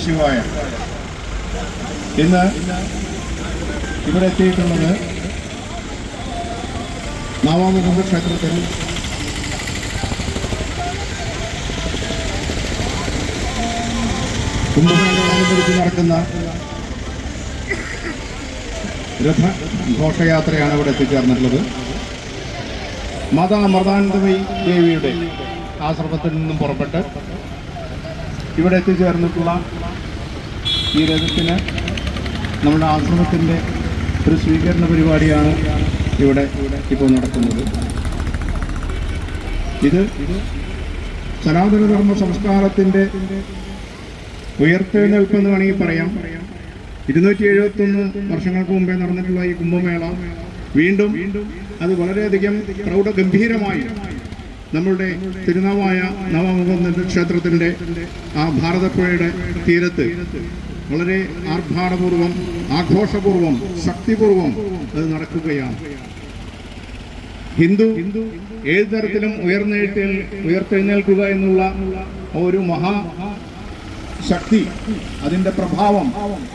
നമഃശിവായ. ഇന്ന് ഇവിടെ എത്തിയിട്ടുള്ളത് നവാമുകുന്ദ ക്ഷേത്രത്തിൽ കുംഭമേളയോടനുബന്ധിച്ച് നടക്കുന്ന രഥഘോഷയാത്രയാണ് ഇവിടെ എത്തിച്ചേർന്നിട്ടുള്ളത്. മാതാ അമൃതാനന്ദമയി ദേവിയുടെ ആശ്രമത്തിൽ നിന്നും പുറപ്പെട്ട് ഇവിടെ എത്തിച്ചേർന്നിട്ടുള്ള ഈ രഥത്തിന് നമ്മുടെ ആശ്രമത്തിൻ്റെ ഒരു സ്വീകരണ പരിപാടിയാണ് ഇവിടെ ഇപ്പോൾ നടക്കുന്നത്. ഇത് സനാതനധർമ്മ സംസ്കാരത്തിൻ്റെ ഉയർത്തെഴുന്നേൽപ്പെന്ന് വേണമെങ്കിൽ പറയാം. 271 വർഷങ്ങൾക്ക് മുമ്പേ നടന്നിട്ടുള്ള ഈ കുംഭമേള വീണ്ടും അത് വളരെയധികം പ്രൗഢഗംഭീരമായി നമ്മളുടെ തിരുനാവായ നവമുകുന്ദ ക്ഷേത്രത്തിൻ്റെ ആ ഭാരതപ്പുഴയുടെ തീരത്ത് വളരെ ആർഭാടപൂർവം, ആഘോഷപൂർവം, ശക്തിപൂർവം അത് നടക്കുകയാണ്. ഹിന്ദു ഏത് തരത്തിലും ഉയർത്തെഴുന്നേൽക്കുക എന്നുള്ള ഒരു മഹാശക്തി, അതിൻ്റെ പ്രഭാവം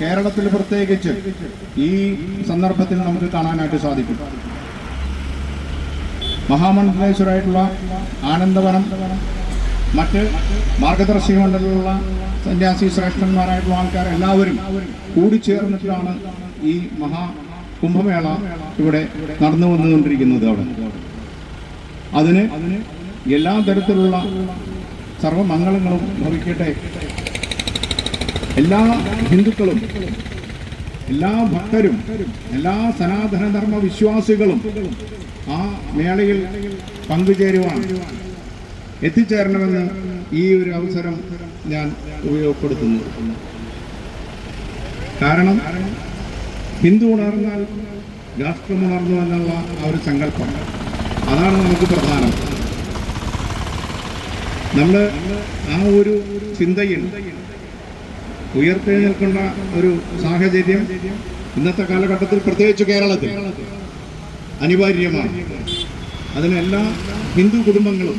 കേരളത്തിൽ പ്രത്യേകിച്ച് ഈ സന്ദർഭത്തിൽ നമുക്ക് കാണാനായിട്ട് സാധിക്കും. മഹാമണ്ഡലേശ്വരായിട്ടുള്ള ആനന്ദവനം, മറ്റ് മാർഗദർശി മണ്ഡലത്തിലുള്ള സന്യാസി ശ്രേഷ്ഠന്മാരായിട്ടുള്ള ആൾക്കാർ എല്ലാവരും കൂടിച്ചേർന്നിട്ടാണ് ഈ കുംഭമേള ഇവിടെ നടന്നു വന്നുകൊണ്ടിരിക്കുന്നത്. അതിന് എല്ലാ തരത്തിലുള്ള സർവമംഗളങ്ങളും ഭവിക്കട്ടെ. എല്ലാ ഹിന്ദുക്കളും, എല്ലാ ഭക്തരും, എല്ലാ സനാതനധർമ്മ വിശ്വാസികളും ആ മേളയിൽ പങ്കുചേരുവാൻ എത്തിച്ചേരണമെന്ന് ഈ ഒരു അവസരം ഞാൻ ഉപയോഗപ്പെടുത്തുന്നു. കാരണം ഹിന്ദു ഉണർന്നാൽ രാഷ്ട്രം ഉണർന്നു എന്നുള്ള ആ ഒരു സങ്കല്പം, അതാണ് നമുക്ക് പ്രധാനം. നമ്മൾ ആ ഒരു ചിന്തയിൽ ഉയർത്തെഴുന്നേൽക്കേണ്ട ഒരു സാഹചര്യം ഇന്നത്തെ കാലഘട്ടത്തിൽ, പ്രത്യേകിച്ച് കേരളത്തിൽ അനിവാര്യമാണ്. അതിനെല്ലാ ഹിന്ദു കുടുംബങ്ങളും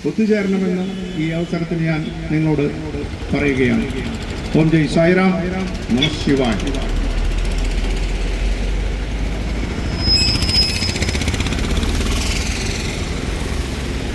ഒത്തുചേരണമെന്ന് ഈ അവസരത്തിൽ ഞാൻ നിങ്ങളോട് പറയുകയാണ്. ഓം ജയ് സായിറാം, നമഃ ശിവായ.